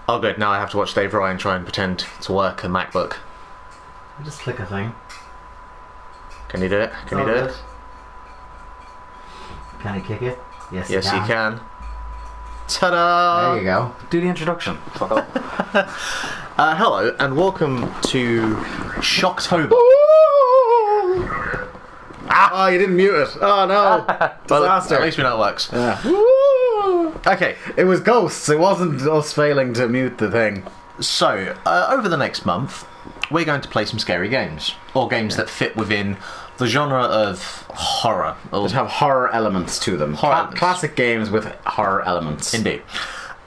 Oh, good. Now I have to watch Dave Ryan try and pretend to work a MacBook. Just click a thing. Can you do it? Can you do it? Can he kick it? Yes, Yes, you can. Ta-da! There you go. Do the introduction. Fuck off. Hello, and welcome to Shocktober. Oh, you didn't mute it. Oh no. Disaster. Well, at least we know it works. Yeah. Okay, It was ghosts. It wasn't us failing to mute the thing. so over the next month, we're going to play some scary games. Or games that fit within the genre of horror. Or That have horror elements to them. Horror elements. Classic games with horror elements. Indeed.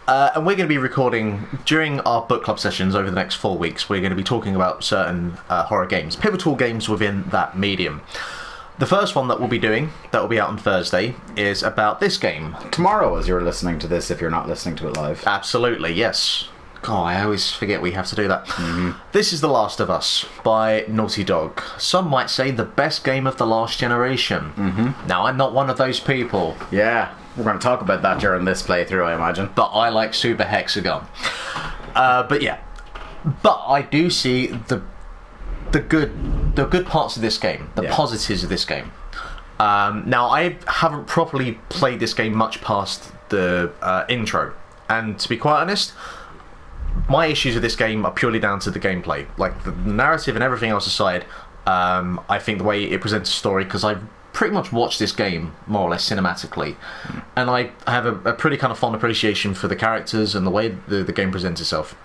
And we're going to be recording, during our book club sessions over the next 4 weeks, we're going to be talking about certain horror games, pivotal games within that medium. The first one that we'll be doing, that will be out on Thursday, is about this game. Tomorrow, as you're listening to this, if you're not listening to it live. Absolutely, yes. God, I always forget we have to do that. This is The Last of Us by Naughty Dog. Some might say the best game of the last generation. Now, I'm not one of those people, Yeah. We're going to talk about that during this playthrough, I imagine. but I like Super Hexagon. But yeah. But I do see the good parts of this game, the Yeah. positives of this game. Now, I haven't properly played this game much past the intro, and to be quite honest, my issues with this game are purely down to the gameplay. Like, the narrative and everything else aside, I think the way it presents a story, because I've pretty much watched this game more or less cinematically, and I have a pretty kind of fond appreciation for the characters and the way the game presents itself.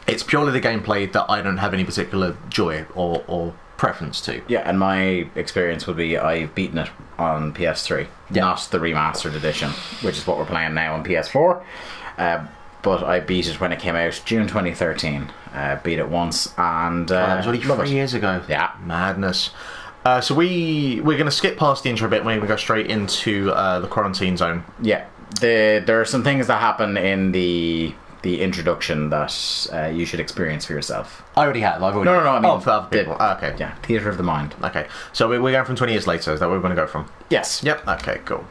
It's purely the gameplay that I don't have any particular joy or preference to. Yeah, and my experience would be I've beaten it on PS3, not the remastered edition, which is what we're playing now on PS4. But I beat it when it came out, June 2013. Beat it once, and That was only love 3 it. years ago. Yeah. Madness. So we're going to skip past the intro bit. We're going to go straight into the quarantine zone. Yeah, there are some things that happen in the introduction that you should experience for yourself. I already have. I've already. No, I mean, oh, for other people. Okay. Yeah, theatre of the mind. Okay. So we're going from 20 years later. Is that where we're going to go from? Yes. Yep. Okay. Cool.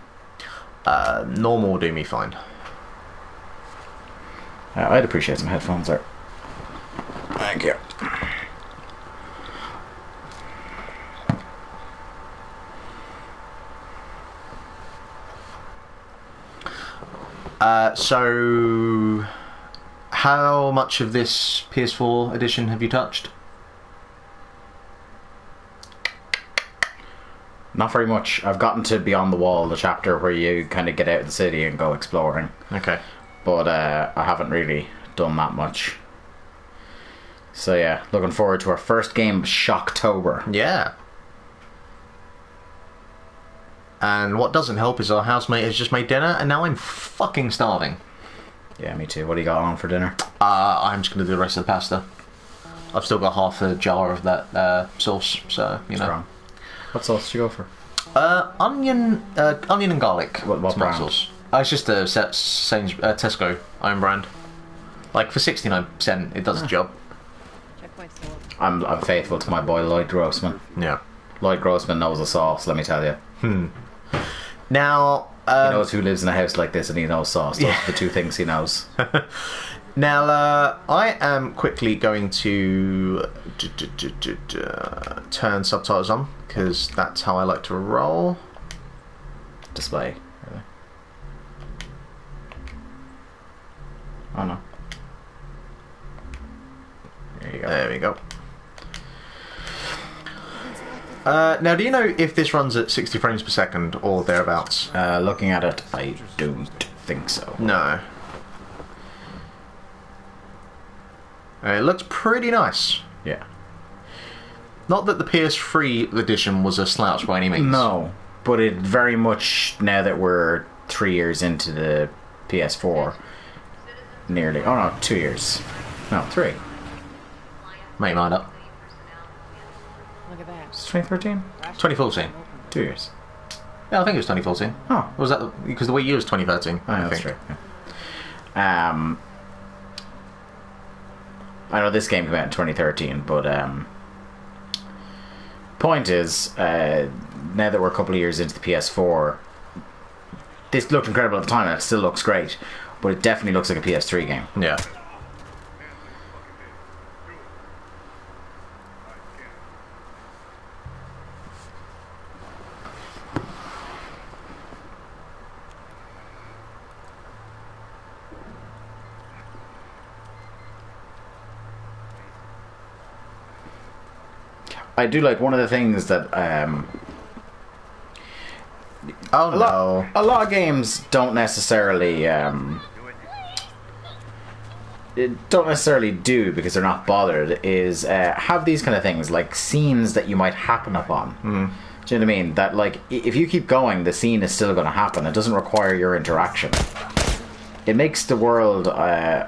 Normal will do me fine. I'd appreciate some headphones there. Thank you. So, how much of this PS4 edition have you touched? Not very much. I've gotten to Beyond the Wall, the chapter where you kind of get out of the city and go exploring. Okay. But I haven't really done that much. So yeah, looking forward to our first game, Shocktober. Yeah. And what doesn't help is our housemate has just made dinner, and now I'm fucking starving. Yeah, me too. What do you got on for dinner? I'm just going to do the rest of the pasta. I've still got half a jar of that sauce, so, you know. Strong. What sauce did you go for? Onion and garlic. What tomato brand? sauce. It's just a Tesco own brand. Like, for 69%, it does the job. I'm faithful to my boy Lloyd Grossman. Yeah. Lloyd Grossman knows the sauce, let me tell you. Now, He knows who lives in a house like this, and he knows sauce. Those are the two things he knows. Now, I am quickly going to turn subtitles on, because that's how I like to roll. Display. Really. Oh no. There you go. There we go. Now, do you know if this runs at 60 frames per second or thereabouts? Looking at it, I don't think so. No. It looks pretty nice. Yeah. Not that the PS3 edition was a slouch by any means. No, but it very much, now that we're 3 years into the PS4, nearly, oh no, 2 years. No, 3. Make mine up. Look at that. It's 2013? 2014. 2 years. Yeah, I think it was 2014. Oh. Or was that because the Wii U was 2013? Oh, I that's think. true. Yeah. I know this game came out in 2013, but point is, now that we're a couple of years into the PS4, this looked incredible at the time, and it still looks great, but it definitely looks like a PS3 game. Yeah. I do like one of the things that Oh no. a lot of games don't necessarily do because they're not bothered is have these kind of things like scenes that you might happen upon. Do you know what I mean? That like if you keep going, the scene is still going to happen. It doesn't require your interaction. It makes the world I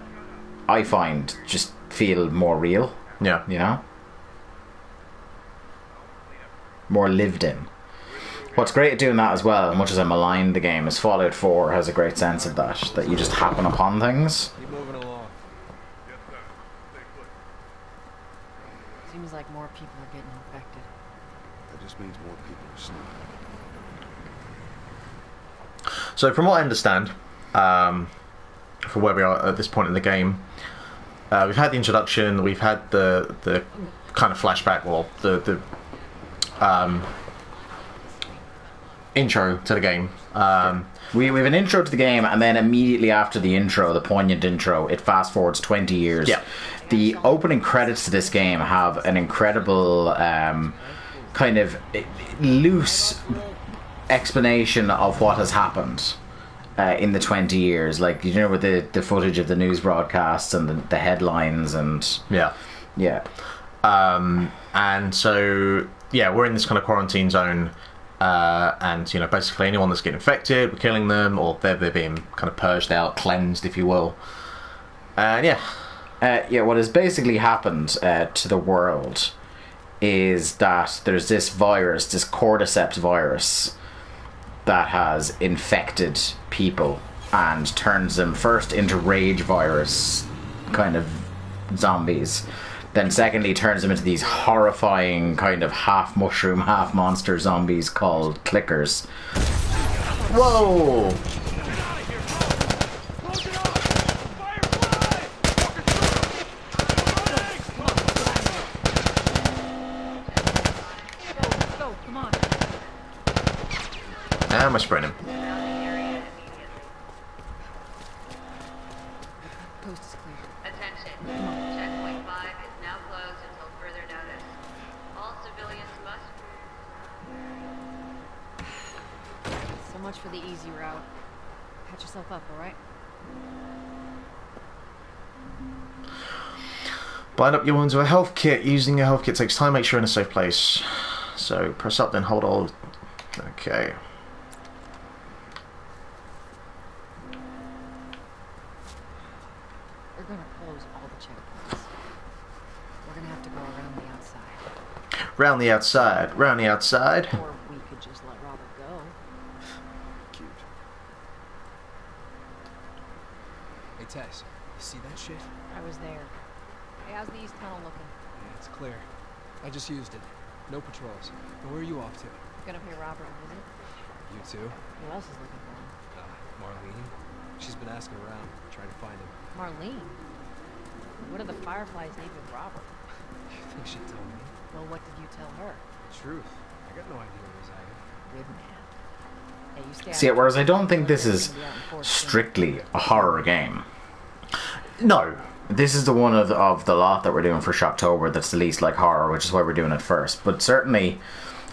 find just feel more real. Yeah. You know, more lived in. What's great at doing that as well, as much as I malign the game, is Fallout 4 has a great sense of that you just happen upon things. Keep moving along. Seems like more people are getting infected. That just means more people are sleeping. So from what I understand, for where we are at this point in the game, we've had the introduction, we've had the kind of flashback, or the intro to the game. We have an intro to the game, and then immediately after the intro, the poignant intro, it fast forwards 20 years. Yeah. The opening credits to this game have an incredible kind of loose explanation of what has happened in the 20 years. Like, you know, with the footage of the news broadcasts and the headlines and... Yeah. Yeah. And so, yeah, we're in this kind of quarantine zone. And, you know, basically anyone that's getting infected, we're killing them, or they're being kind of purged out, cleansed, if you will. And, yeah. What has basically happened to the world is that there's this virus, this cordyceps virus, that has infected people and turns them first into rage virus kind of zombies. Then secondly turns them into these horrifying kind of half mushroom, half monster zombies called clickers. Whoa! Go, come on. And we're spraying him. Coast is clear. Attention. Checkpoint 5 is now closed until further notice. All civilians must... So much for the easy route. Patch yourself up, alright? Bind up your wounds with a health kit. Using your health kit takes time. Make sure you're in a safe place. So press up, then hold on. Okay. We're gonna close all the checkpoints. We're gonna have to go around the outside. Round the outside. Round the outside. Or we could just let Robert go. Cute. Hey, Tess, you see that shit? I was there. Hey, how's the east tunnel looking? Yeah, it's clear. I just used it. No patrols. And where are you off to? Gonna pay Robert a visit? You too? Who else is looking for him? Marlene? She's been asking around, trying to find him. Marlene? What do the Fireflies need with Robert? You think she'd tell me? Well, what did you tell her? Truth. I got no idea where he's at. Good man. Hey, you stay See, out whereas I of don't think this trouble. is We're gonna be out in force soon. strictly a horror game. No. This is the one of the lot that we're doing for Shocktober that's the least like horror, which is why we're doing it first. But certainly,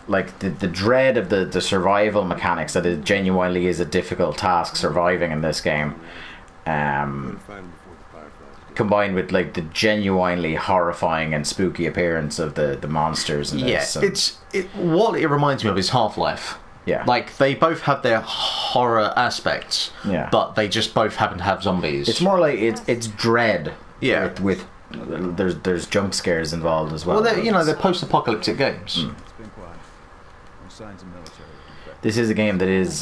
like the dread of the survival mechanics, that it genuinely is a difficult task surviving in this game, combined with like the genuinely horrifying and spooky appearance of the monsters in Yeah, this. And, what it reminds me of is Half-Life. yeah, Like, they both have their horror aspects, Yeah. but they just both happen to have zombies. it's more like it's dread. Yeah. with there's jump scares involved as well. Well, they're post-apocalyptic games. It's been quiet. No signs of military. This is a game that is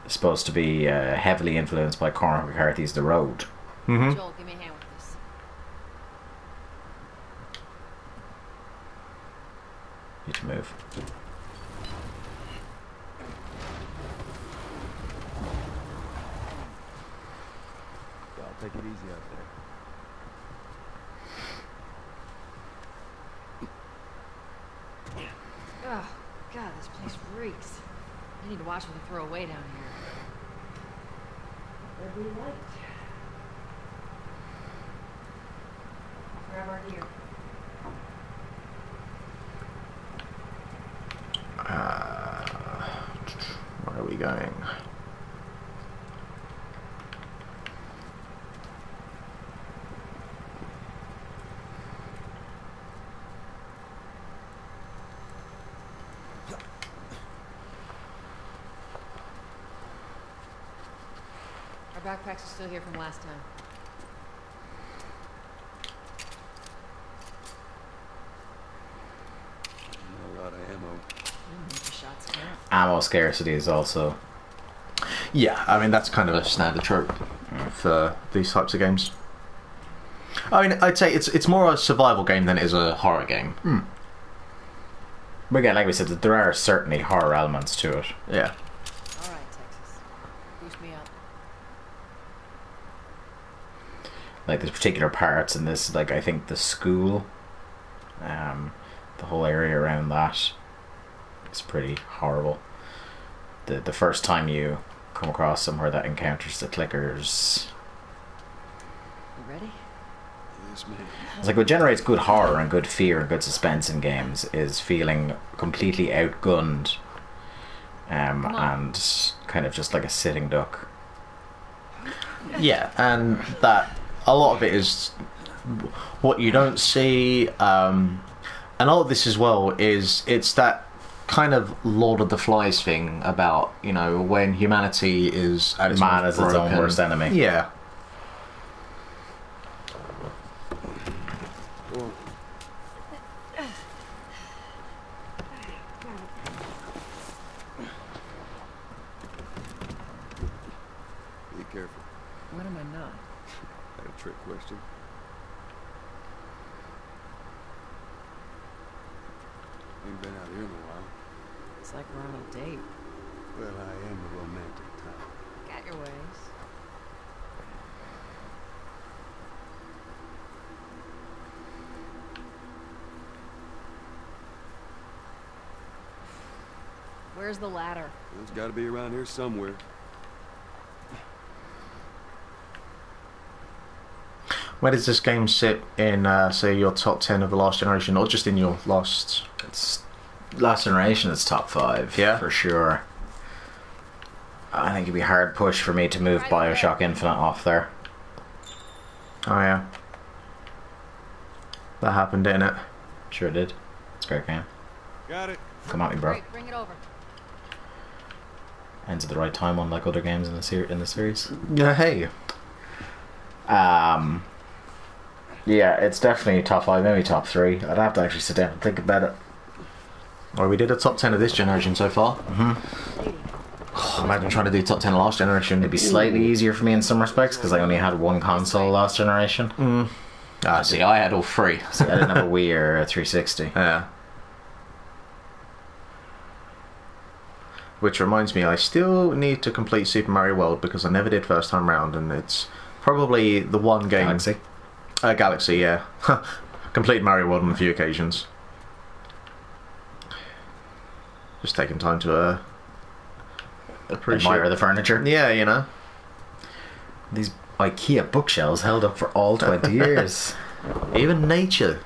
supposed to be heavily influenced by Cormac McCarthy's The Road. Mm-hmm. Joel, give me a hand with this. You to move. I'll take it easy out there. Oh, God, this place reeks. I need to watch what they throw away down here. There'll be light. I'll grab our gear. going? Our backpacks are still here from last time. A lot of ammo. The shots count. Ammo scarcity is also... Yeah, I mean that's kind of a standard trope for these types of games. I mean, I'd say it's more a survival game than it is a horror game. But again, like we said, there are certainly horror elements to it. Yeah. All right, Texas. Boost me up. Like there's particular parts in this, like I think the school, the whole area around that is pretty horrible. The first time you come across somewhere that encounters the clickers, You ready? Yes, man. it's like what generates good horror and good fear and good suspense in games is feeling completely outgunned, and kind of just like a sitting duck. Yeah, and that a lot of it is what you don't see, and a lot of this as well is it's that kind of Lord of the Flies thing about, you know, when humanity is at its Man most is its own broken. worst enemy. Yeah. Go on. Be careful. When am I not? That a trick question? Ain't been out here in a while. It's like we're on a date. Well, I am a romantic type. Got your ways. Where's the ladder? It's got to be around here somewhere. Where does this game sit in, say, your top 10 of the last generation, or just in your last... It's last generation. It's top 5, Yeah? for sure. I think it'd be hard push for me to move Bioshock Infinite off there. Oh, yeah. That happened, didn't it? Sure did. It's a great game. Got it. Come at me, bro. Great, bring it over. Ends at the right time, unlike other games in the series. Yeah, hey. Yeah, it's definitely top 5, maybe top 3. I'd have to actually sit down and think about it. Well, we did a top 10 of this generation so far. Mm-hmm. Imagine trying to do top 10 of last generation. It'd be slightly easier for me in some respects because I only had one console last generation. See, I had all three. See, I didn't have a Wii or a 360. Yeah. Which reminds me, I still need to complete Super Mario World because I never did first time round, and it's probably the one game... Galaxy. Galaxy, yeah. Completed Mario World on a few occasions. Just taking time to appreciate... Admire the furniture. Yeah, you know. These IKEA bookshelves held up for all 20 years. Even nature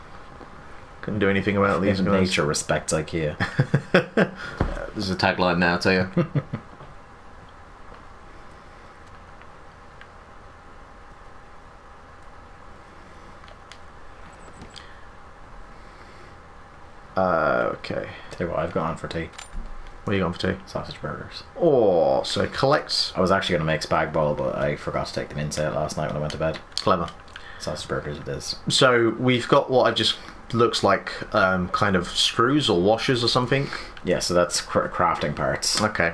couldn't do anything about these Even guys. nature respects IKEA. This is a tagline now, I'll tell you. Okay. Tell you what, I've gone for tea. What are you going for tea? Sausage burgers. Oh, so collect... I was actually going to make spag bol, but I forgot to take them inside last night when I went to bed. Clever. Sausage burgers it is. So we've got what I just looks like kind of screws or washers or something. Yeah, so that's crafting parts. Okay.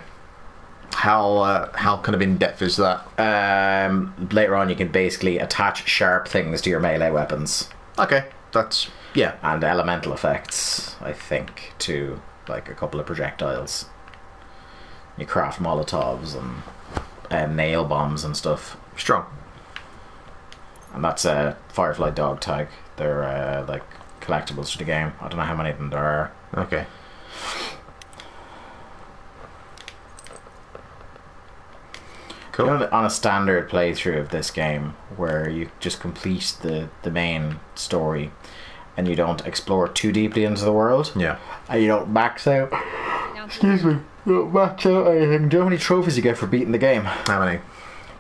How kind of in depth is that? Later on, you can basically attach sharp things to your melee weapons. Okay, that's yeah. And elemental effects, I think, to like a couple of projectiles. You craft Molotovs and nail bombs and stuff. Strong. And that's a Firefly dog tag. They're like collectibles for the game. I don't know how many of them there are. Okay. Cool. You know, on a standard playthrough of this game, where you just complete the main story, and you don't explore too deeply into the world, Yeah. and you don't max out Excuse me. Match out anything. Do you know how many trophies you get for beating the game? How many?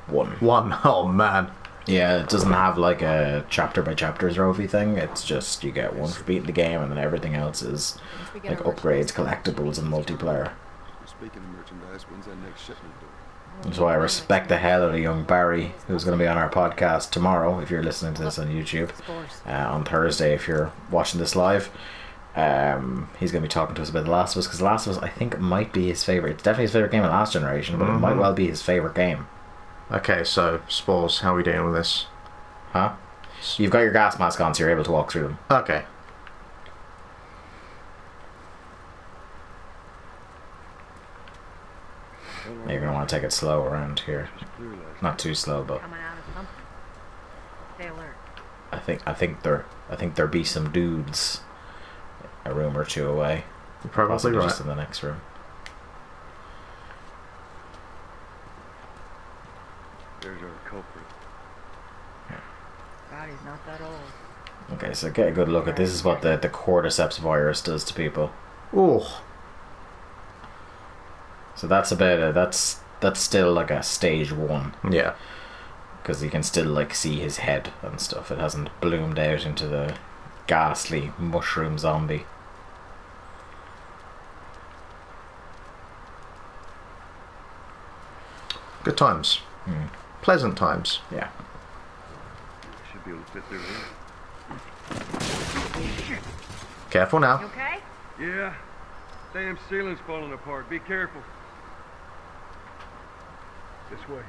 One. One. Oh man. Yeah, it doesn't have like a chapter by chapter trophy thing. It's just you get one for beating the game, and then everything else is Once we get like our upgrades, rituals collectibles, and multiplayer. Speaking of merchandise, when's that next shipment due? That's why I respect the hell out of young Barry, who's going to be on our podcast tomorrow. If you're listening to this on YouTube, scores. on Thursday, if you're watching this live, he's going to be talking to us about The Last of Us, because The Last of Us, I think, might be his favorite. It's definitely his favorite game of last generation, but it might well be his favorite game. Okay, so Spores, how are we doing with this? Huh? You've got your gas mask on, so you're able to walk through them. Okay. You're going to want to take it slow around here. Clear last Not too slow, but Coming out of something. Stay alert. I think there be some dudes a room or two away. You're probably Possibly right. just in the next room. There's our culprit. God, he's not that old. Okay, so get a good look at this. Is what the cordyceps virus does to people. Oh. So that's about it. That's still like a stage 1, Yeah. because you can still like see his head and stuff. It hasn't bloomed out into the ghastly mushroom zombie. Good times. Pleasant times. Yeah. Should be able to fit through here. Careful You now. okay? Yeah. Damn ceiling's falling apart. Be careful. This way.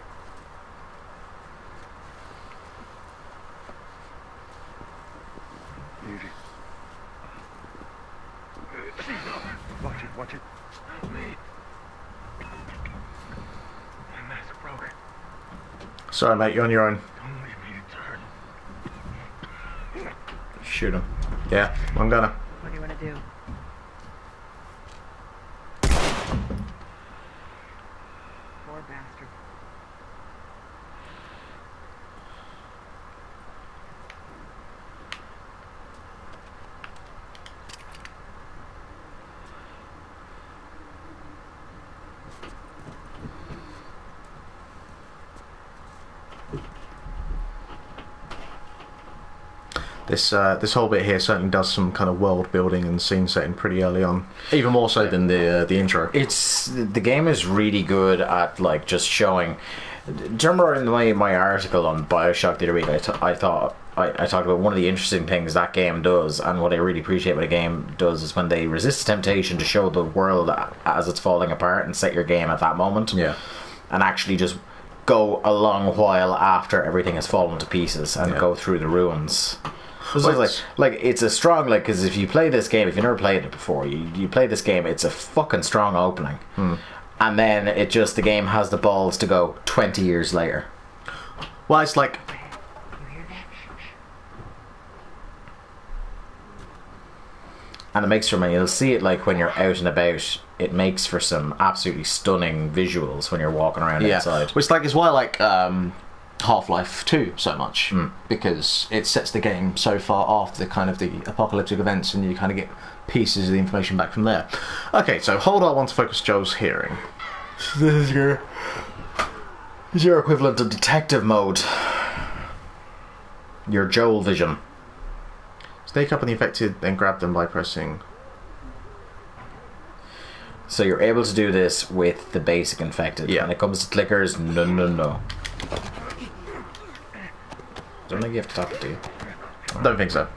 Easy. Watch it, watch it. Help me. My mask broke. Sorry, mate, you're on your own. Don't leave me to turn. Shoot him. Yeah, I'm gonna. What do you want to do? Poor bastard. This whole bit here certainly does some kind of world building and scene setting pretty early on, even more so than the intro. It's the game is really good at like just showing. Do you remember in my article on Bioshock the other week? I talked about one of the interesting things that game does, and what I really appreciate what a game does is when they resist temptation to show the world as it's falling apart and set your game at that moment. Yeah. And actually just go a long while after everything has fallen to pieces and go through the ruins. So Well, it's like it's a strong, like, because if you play this game, if you've never played it before, you play this game, it's a fucking strong opening. And then the game has the balls to go 20 years later. Well, it's like You hear that? And it makes for, you'll see it like when you're out and about, it makes for some absolutely stunning visuals when you're walking around outside. Which is why I like Half-Life 2 so much, because it sets the game so far after the apocalyptic events, and you kind of get pieces of the information back from there. Okay, so hold on, I want to focus Joel's hearing. This is your equivalent of detective mode. Your Joel vision. Sneak up on the infected, then grab them by pressing. So you're able to do this with the basic infected. Yeah. When it comes to clickers, no. Don't think you have to tap it, do you? Don't think so.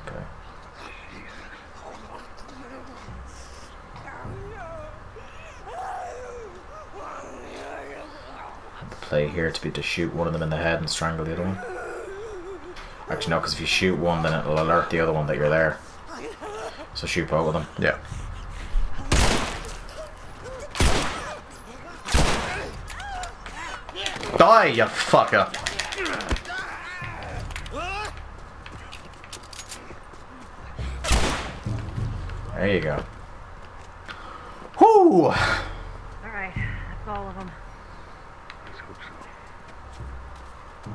Okay. The play here to be to shoot one of them in the head and strangle the other one. Actually, no, because if you shoot one, then it'll alert the other one that you're there. So shoot both of them. Yeah. Die, you fucker! There you go. Whoo! Alright, that's all of them. Let's hope so.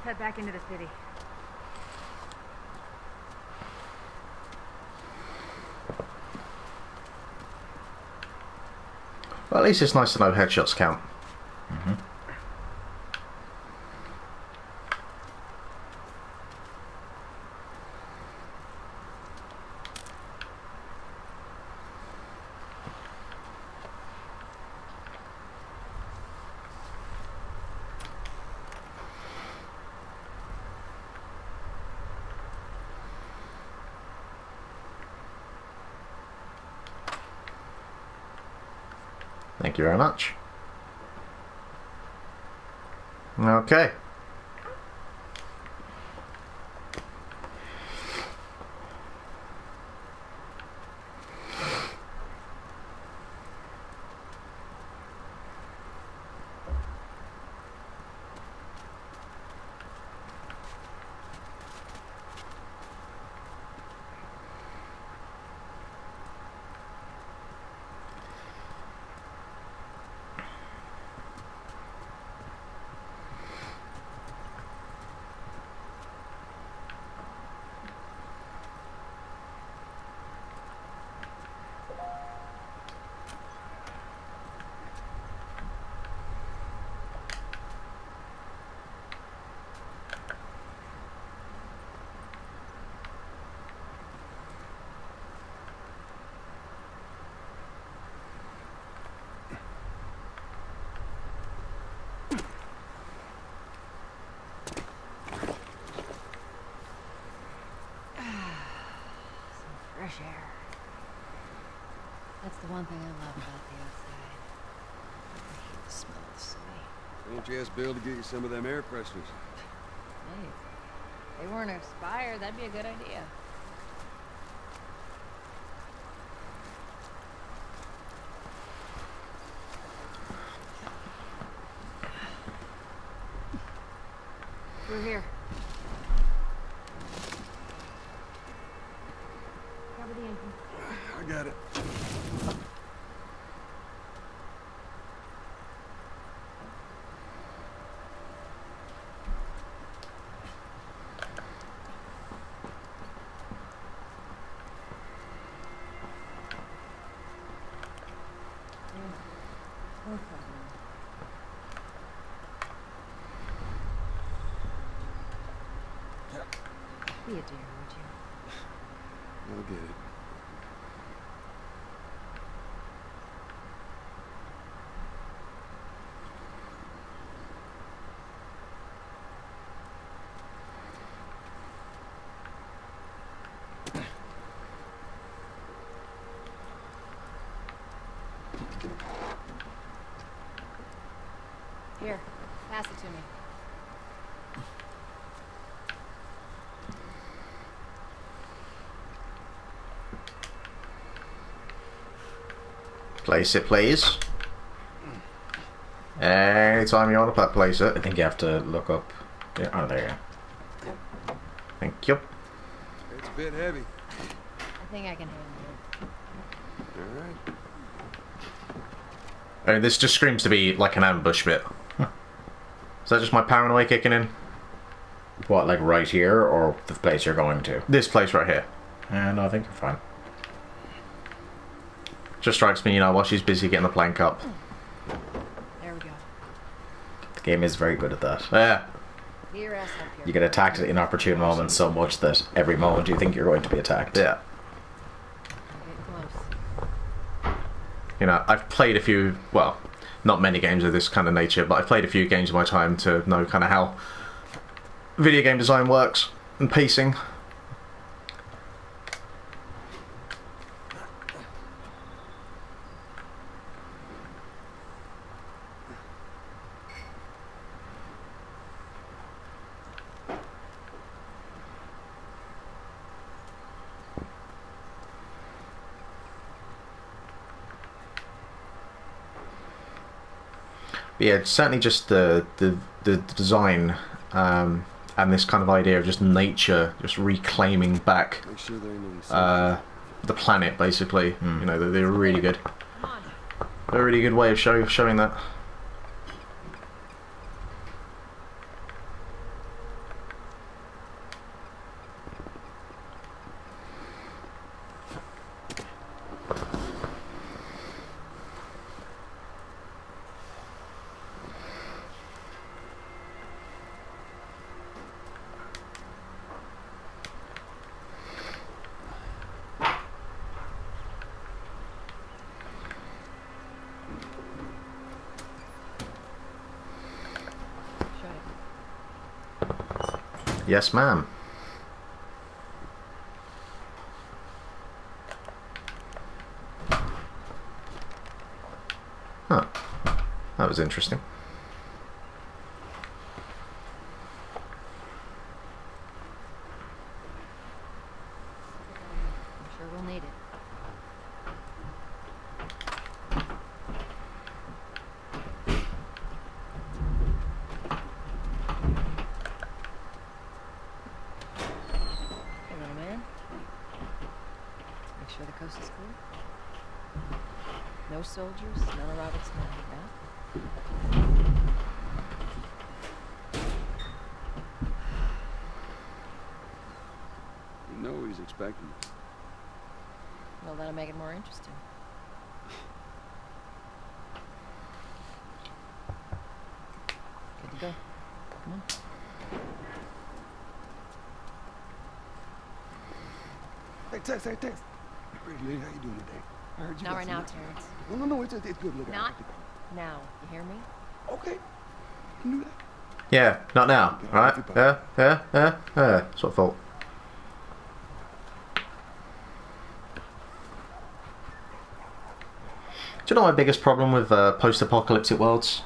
head back into the city. Well, at least it's nice to know headshots count. Thank you very much. Okay. Fresh air. That's the one thing I love about the outside. I hate the smell of the city. Why don't you ask Bill to get you some of them air fresheners? Hey, if they weren't expired, that'd be a good idea. Through here. Cover the engine. I got it. Be a dear, would you? I'll get it. Here, pass it to me. Place it, please. Anytime you want to place I it. think you have to look up. Yeah, oh, there you go. Thank you. It's a bit heavy. I think I can handle it. All right. I mean, this just screams to be like an ambush bit. Is that just my paranoia kicking in? What, like right here, or the place you're going to? This place right here. No, I think you're fine. Just strikes me, you know, while she's busy getting the plank up. There we go. The game is very good at that. Yeah. Get your ass up here. You get attacked at inopportune moments so much that every moment you think you're going to be attacked. Yeah. Get close. You know, I've played a few, well, not many games of this kind of nature, but I've played a few games in my time to know kind of how video game design works and pacing. But yeah, it's certainly just the design and this kind of idea of just nature just reclaiming back Make sure there ain't any the planet, basically. You know, they're really good. They're a really good way of showing that. Yes, ma'am. Huh. That was interesting. I'm sure we'll need it. Hey, little man. Make sure the coast is clear. No soldiers, none of Robert's men, yeah? You know he's expecting us. Well, that'll make it more interesting. Good to go. Come on. Hey, Tex, Pretty lady, how you doing today? I heard you Not got right some- now, Terrence. No, it's good. Look, Not now. You hear me? Okay. You can do that. Yeah, not now, right? Yeah. That's what I thought. Do you know my biggest problem with post-apocalyptic worlds?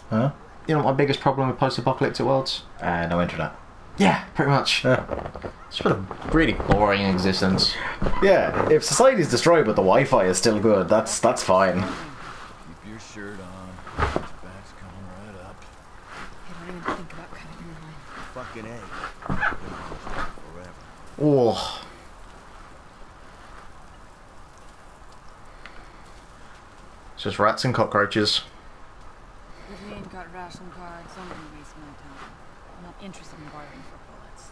Huh? You know what my biggest problem with post-apocalyptic worlds? No internet. Yeah, pretty much. It's been a really boring existence. Yeah, if society's destroyed but the Wi-Fi is still good, that's fine. Keep your shirt on. Your back's coming right up. Hey, don't even think about cutting your line. Fucking A. Forever. Oh. It's just rats and cockroaches. If you ain't got ration cards, I'm gonna waste my time. I'm not interested in bartering for bullets.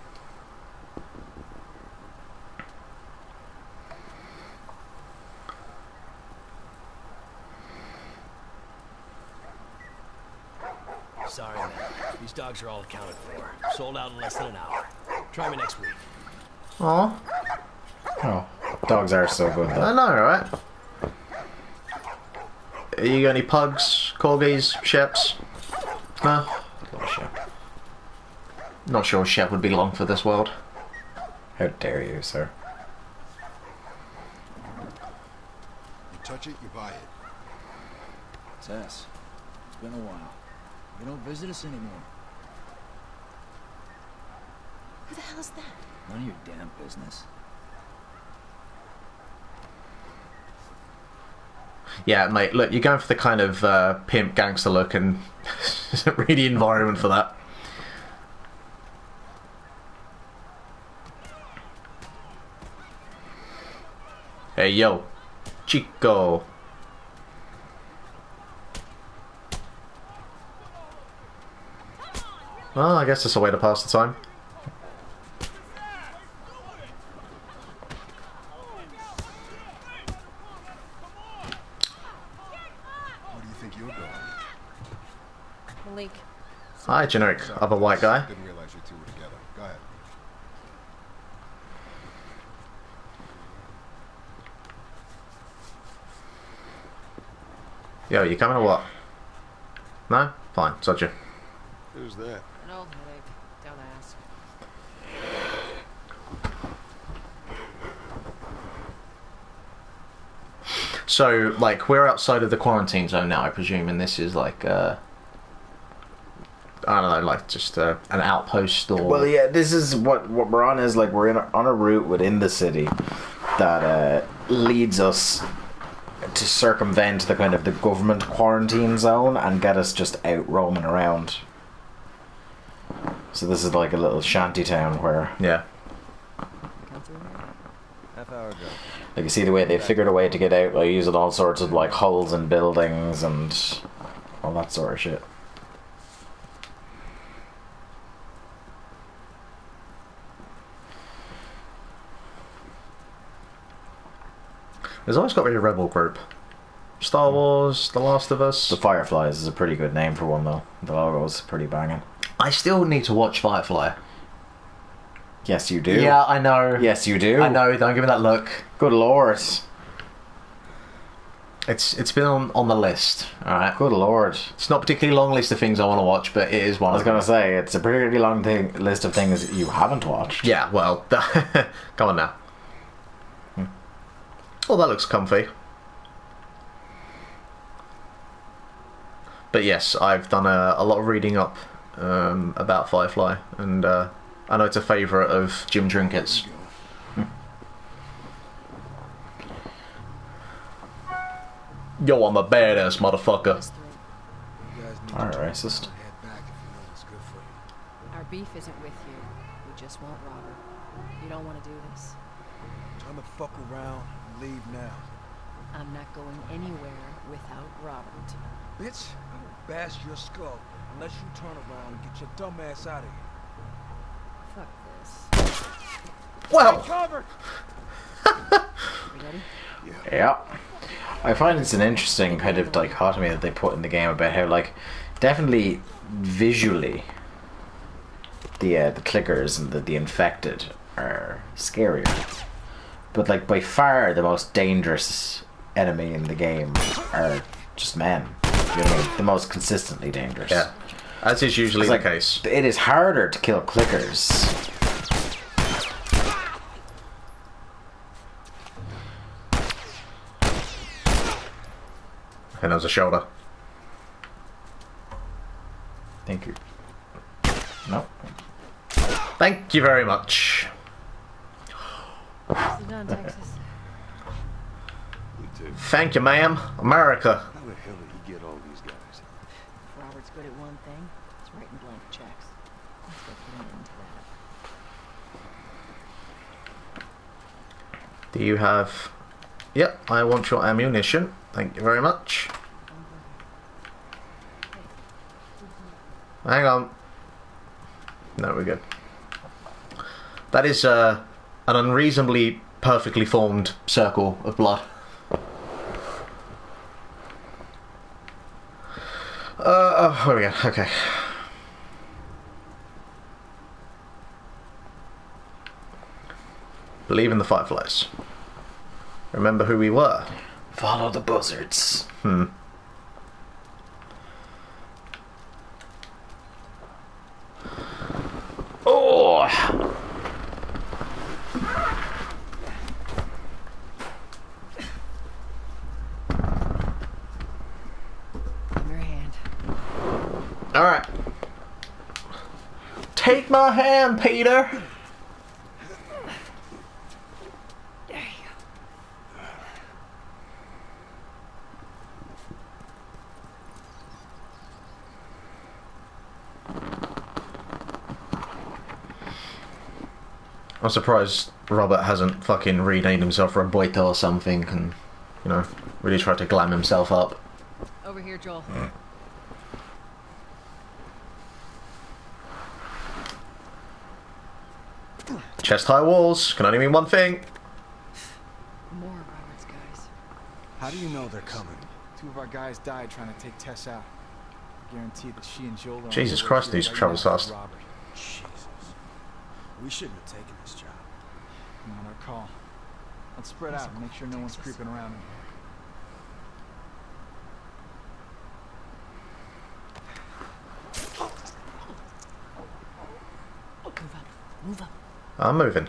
Sorry, man. These dogs are all accounted for. Sold out in less than an hour. Try me next week. Aw. Oh, dogs are so good though. I know, right? You got any pugs, corgis, sheps? No? Not sure a shep would be long for this world. How dare you, sir? You touch it, you buy it. Tess, it's been a while. You don't visit us anymore. Who the hell is that? None of your damn business. Yeah, mate, look, you're going for the kind of pimp gangster look and isn't really the environment for that. Hey, yo. Chico. Well, I guess that's a way to pass the time. Where do you think you're going? Malik. Hi, generic other white guy. Didn't realize you two were together. Go ahead. Yo, you coming or what? No? Fine, sod you. Who's that? An old headache. Don't ask. So, like, we're outside of the quarantine zone now, I presume, and this is like, I don't know, like just an outpost or... Well, yeah, this is what we're on is like we're on a route within the city that leads us to circumvent the kind of the government quarantine zone and get us just out roaming around. So this is like a little shanty town where, Yeah. Come through here? Half hour ago. like, you see the way they figured a way to get out by using all sorts of like holes in buildings and all that sort of shit. There's always got to be a rebel group. Star Wars, The Last of Us. The Fireflies is a pretty good name for one though. The logo's pretty banging. I still need to watch Firefly. Yes, you do. Yeah, I know. Yes, you do. I know, don't give me that look. Good lord. It's been on the list. All right. Good lord. It's not a particularly long list of things I want to watch, but it is one. I was of them. going to say, it's a particularly long list of things you haven't watched. Yeah. Well, come on now. Oh, that looks comfy. But yes, I've done a lot of reading up about Firefly, and I know it's a favourite of Jim Trinket's. Yo, I'm a badass motherfucker. Alright, racist. Our beef isn't with you. We just want Robert. You don't want to do this. Time to fuck around and leave now. I'm not going anywhere without Robert. Bitch, I will bash your skull unless you turn around and get your dumb ass out of here. Fuck this. Well, Cover! You ready? Yeah. I find it's an interesting kind of dichotomy that they put in the game about how, like, definitely visually the clickers and the infected are scarier. But, like, by far the most dangerous enemy in the game are just men. You know what I mean? The most consistently dangerous. yeah, as is usually the Like, case. it is harder to kill clickers. And there's a shoulder. Thank you. No. Thank you very much. Nicely done, Texas. You too. Thank you, ma'am. America. How the hell did he get all these guys? If Robert's good at one thing, it's writing blank checks. Let's go put an end to that. Do you have... Yep, I want your ammunition. Thank you very much. Hang on. No, we're good. That is an unreasonably perfectly formed circle of blood. Where we go? Okay. Believe in the fireflies. Remember who we were. Follow the buzzards. Oh! Give me your hand. Alright. Take my hand, Peter! There you go. I'm surprised Robert hasn't fucking renamed himself Roberto or something and, you know, really tried to glam himself up. Over here, Joel. Chest high walls can only mean one thing. More of Robert's guys. How do you know they're coming? Two of our guys died trying to take Tess out. I guarantee that she and Joel are on Jesus the Christ, way these right travels now. fast. Robert. Jesus. We shouldn't have taken this job. Not our call. Let's spread out and make sure no one's creeping around in here. Move up. Move up. I'm moving.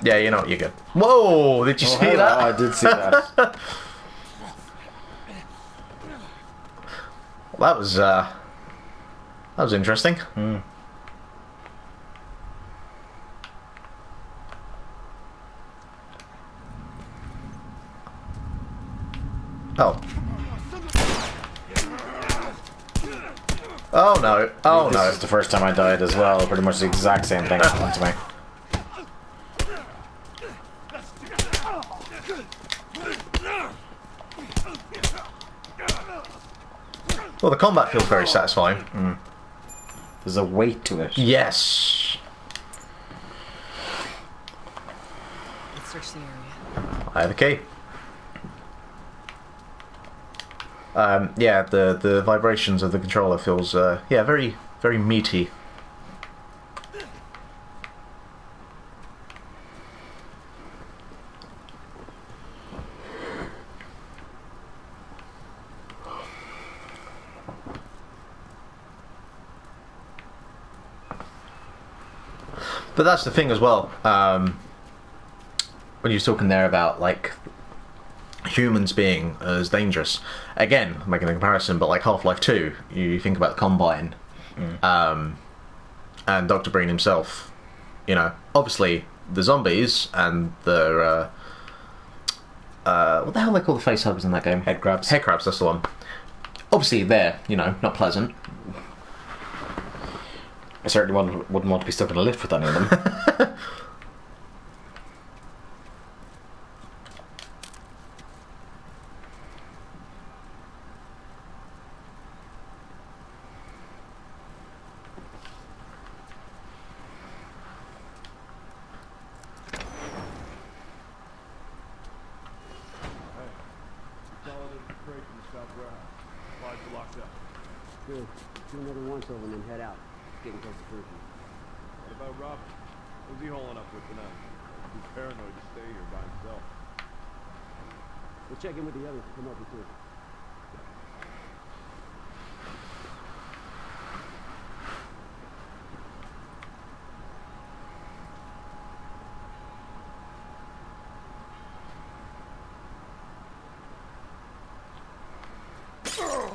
Yeah, you know what, you're good. Whoa! Did you see hello, that? I did see that. Well, that was interesting. Oh. Oh no. Oh This no. is the first time I died as well. Pretty much the exact same thing happened to me. Well, the combat feels very satisfying. There's a weight to it. Yes. Let's search the area. I have the key. Yeah, the vibrations of the controller feels yeah, very very meaty. But that's the thing as well. When you're talking there about like humans being as dangerous, again, making a comparison, but like Half-Life 2, you think about the Combine, and Dr. Breen himself. You know, obviously the zombies and the what the hell they call the face huggers in that game? Head crabs. Head crabs. That's the one. Obviously, they're not pleasant. I certainly wouldn't want to be stuck in a lift with any of them. Good. Do another once over and then head out. Getting close to curfew. What about Robin? Who's he holing up with tonight? He's paranoid to stay here by himself. We'll check in with the others to come up with you.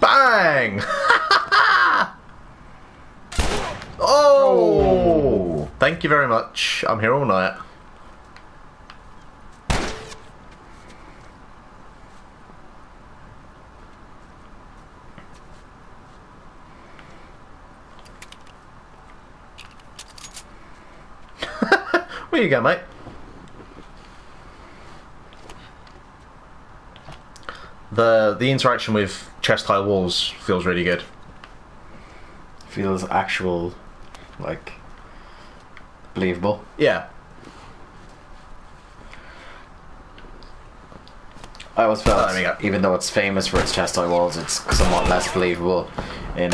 Bang! Oh! Thank you very much. I'm here all night. Where you go, mate? The interaction with chest high walls feels really good. Feels actual, like, believable. Yeah. I always felt, there we go. even though it's famous for its chest high walls, it's somewhat less believable in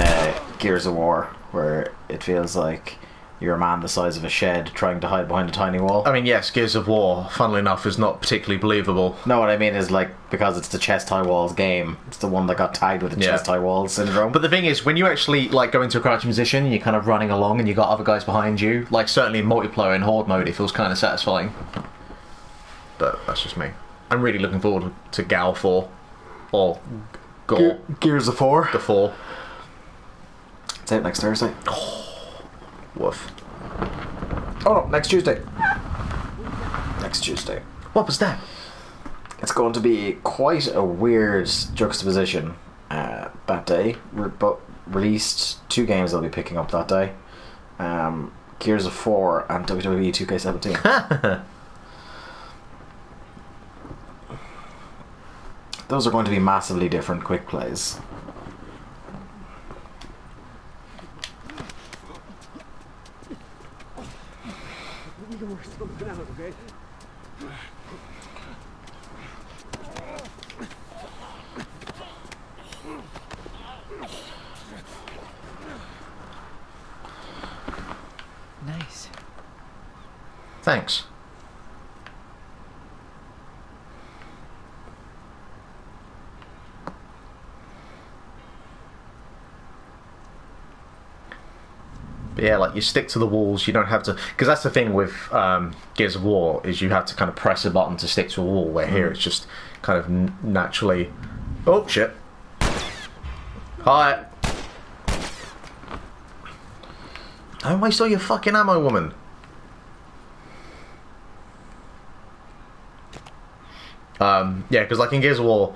Gears of War, where it feels like you're a man the size of a shed trying to hide behind a tiny wall. I mean, yes, Gears of War, funnily enough, is not particularly believable. No, what I mean is, like, because it's the chest high walls game, it's the one that got tagged with the chest high walls syndrome. But the thing is, when you actually like go into a crouching position and you're kind of running along and you got other guys behind you, like certainly in multiplayer in horde mode, it feels kind of satisfying. But that's just me. I'm really looking forward to GAL 4 or Gears of 4. The 4. It's out next Thursday. Woof. Oh no, next Tuesday. Next Tuesday. What was that? It's going to be quite a weird juxtaposition that day. Released 2 games I'll be picking up that day. Gears of 4 and WWE 2K17. Those are going to be massively different quick plays. We can work something out, okay? Nice. Thanks. But yeah, like you stick to the walls. You don't have to, because that's the thing with Gears of War is you have to kind of press a button to stick to a wall. Where here it's just kind of naturally. Oh shit! Hi. Don't waste all your fucking ammo, woman. Yeah, because like in Gears of War,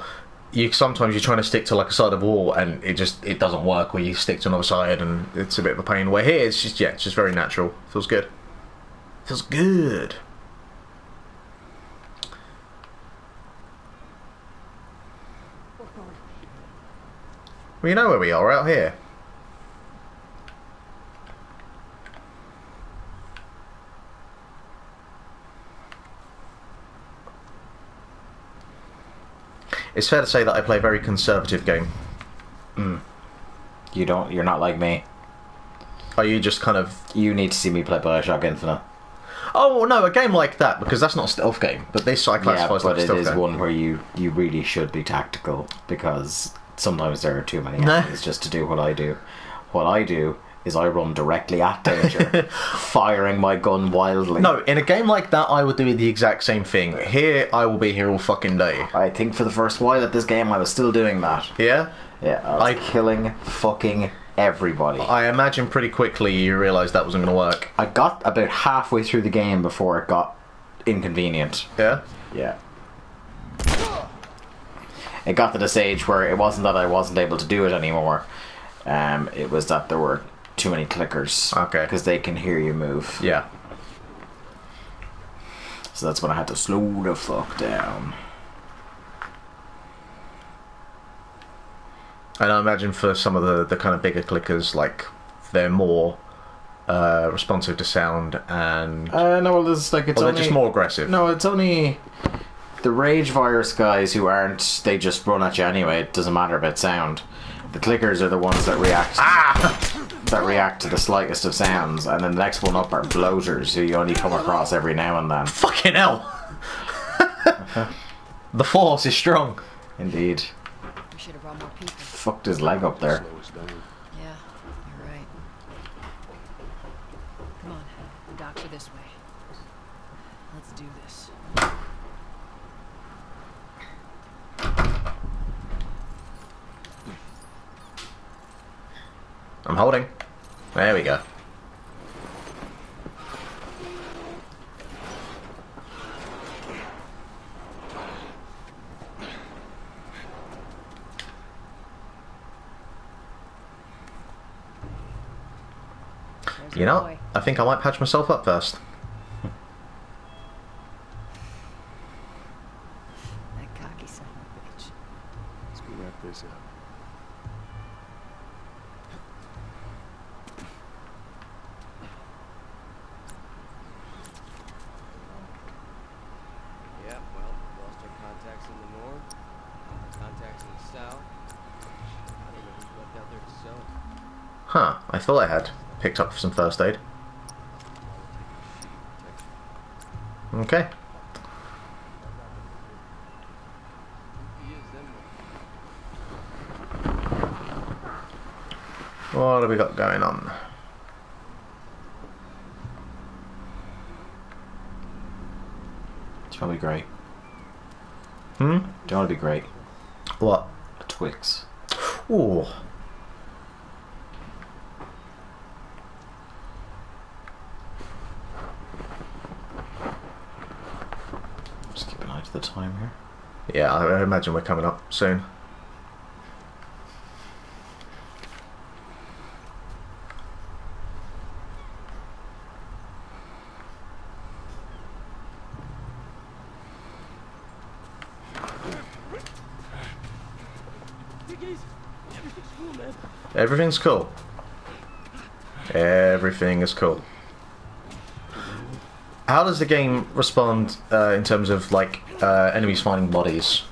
sometimes you're trying to stick to like a side of the wall and it doesn't work, where you stick to another side and it's a bit of a pain. Where here it's just very natural. Feels good. Feels good. Well, you know where we are, out here. it's fair to say that I play a very conservative game. You're not like me. Are you just kind of... You need to see me play Bioshock Infinite. Oh, no, a game like that, because that's not a stealth game, but this I classify as like a stealth game. But it is one where you really should be tactical, because sometimes there are too many enemies just to do what I do. What I do is I run directly at danger, firing my gun wildly. No, in a game like that, I would do the exact same thing. Here, I will be here all fucking day. I think for the first while at this game, I was still doing that. Yeah? Yeah, I was killing fucking everybody. I imagine pretty quickly you realised that wasn't going to work. I got about halfway through the game before it got inconvenient. Yeah? Yeah. It got to the stage where it wasn't that I wasn't able to do it anymore. It was that there were too many clickers. Okay. Because they can hear you move. Yeah. So that's when I had to slow the fuck down. And I imagine for some of the kind of bigger clickers, like, they're more responsive to sound and... no, well, there's like it's or only... they're just more aggressive. No, it's only... The Rage Virus guys who aren't... They just run at you anyway. It doesn't matter about sound. The clickers are the ones that react... that react to the slightest of sounds, and then the next one up are bloaters who you only come across every now and then. Fucking hell! The force is strong. Indeed. We should have brought more people. Fucked his leg up there. Yeah, you're right. Come on, the doctor this way. Let's do this. I'm holding. There we go. You know, I think I might patch myself up first. That cocky son of a bitch. Let's go wrap this up. Yeah, well, lost our contacts in the north, contacts in the south. I don't know who's left out there to sell it. Huh, I thought I had picked up some first aid. Okay. What have we got going on? Do you want to be great? Hmm? Do you want to be great? What? A Twix. Ooh. Just keep an eye to the time here. Yeah, I imagine we're coming up soon. Everything's cool. Everything is cool. How does the game respond in terms of like enemies finding bodies?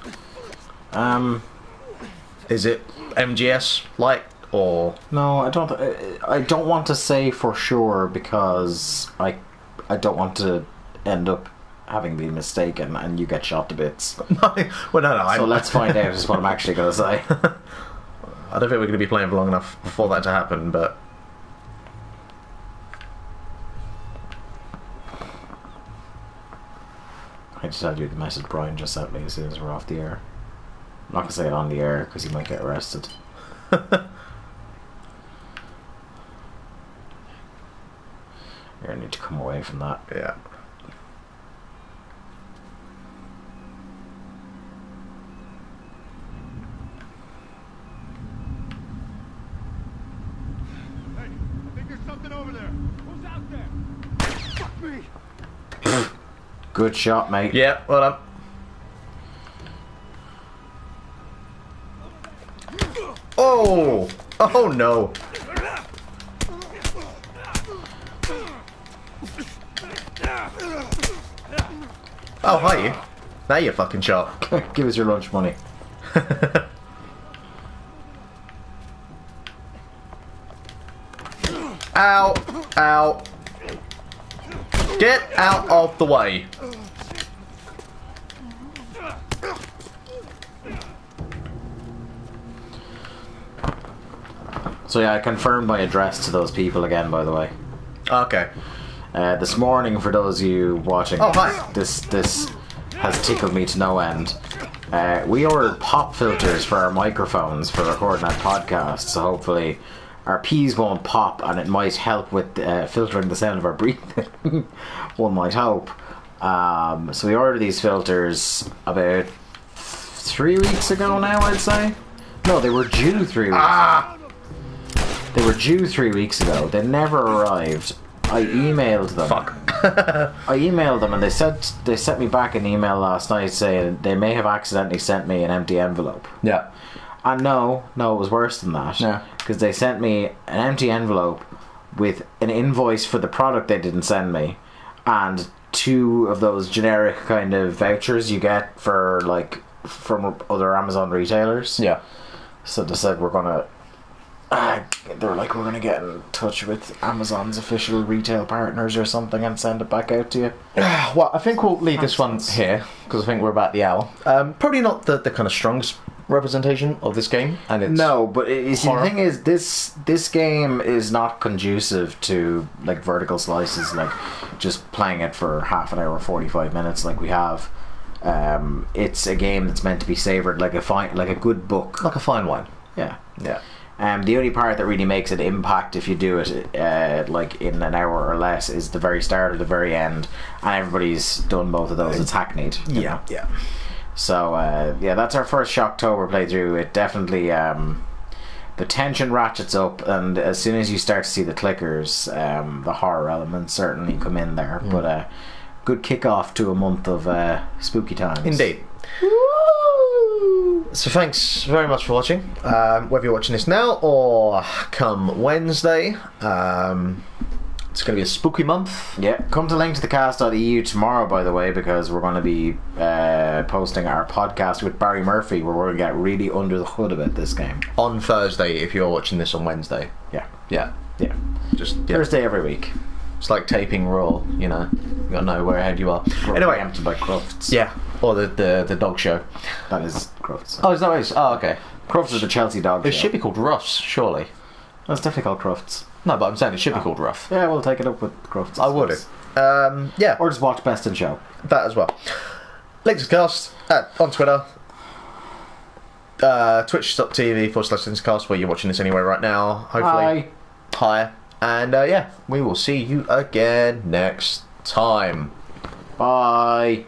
Is it MGS like or no? I don't want to say for sure because I don't want to end up having been mistaken and you get shot to bits. Well, no. So let's find out. Is what I'm actually going to say. I don't think we're going to be playing for long enough for that to happen, but. I just had you the message Brian just sent me as soon as we're off the air. I'm not going to say it on the air because he might get arrested. Here, I need to come away from that. Yeah. Hey, I think there's something over there. Who's out there? Fuck me! Good shot, mate. Yeah, well done. Oh! Oh no! Oh, hi you. Now you're fucking shot. Give us your lunch money. Ow! Ow! Get out of the way! So yeah, I confirmed my address to those people again, by the way. Okay. This morning, for those of you watching, hi. this has tickled me to no end. We ordered pop filters for our microphones for recording our podcast, so hopefully our peas won't pop, and it might help with filtering the sound of our breathing. One might hope. So we ordered these filters about 3 weeks ago now, I'd say. No, they were due 3 weeks ago. They were due 3 weeks ago. They never arrived. I emailed them. Fuck. I emailed them, and they sent me back an email last night saying they may have accidentally sent me an empty envelope. Yeah. And no, it was worse than that. Yeah. Because they sent me an empty envelope with an invoice for the product they didn't send me, and 2 of those generic kind of vouchers you get for like from other Amazon retailers. Yeah. So they said we're gonna get in touch with Amazon's official retail partners or something and send it back out to you. Well, I think we'll leave this one here because I think we're about the hour. Probably not the kind of strongest representation of this game, and it's no, but the thing is, this game is not conducive to like vertical slices, like just playing it for half an hour, 45 minutes, like we have. It's a game that's meant to be savoured like a good book, like a fine wine. Yeah. Yeah. The only part that really makes it impact if you do it like in an hour or less is the very start or the very end, and everybody's done both of those. It's hackneyed. Yeah, yeah. So yeah, that's our first Shocktober playthrough. It definitely the tension ratchets up, and as soon as you start to see the clickers, the horror elements certainly come in there. But good kick-off to a month of spooky times. Indeed. So thanks very much for watching. Whether you're watching this now or come Wednesday, it's going to be a spooky month. Yeah, come to linktothecast.eu tomorrow, by the way, because we're going to be posting our podcast with Barry Murphy, where we're going to get really under the hood about this game. On Thursday, if you're watching this on Wednesday. Yeah. Yeah. Yeah. Just Thursday every week. It's like taping Raw, you know. You gotta know where ahead you are. Anyway, emptied by Crufts. Yeah. Or the dog show. That is Crufts. Oh, is that what it is? Oh, okay. Crufts is the Chelsea dog It show. should be called Ruffs, surely. It's definitely called Crufts. No, but I'm saying it should be called Ruff. Yeah, we'll take it up with Crufts. I would. Yeah. Or just watch Best in Show. That as well. Linktothecast on Twitter. Twitch.tv/Linktothecast, where you're watching this anyway right now. Hopefully. Hi. And yeah, we will see you again next time. Bye.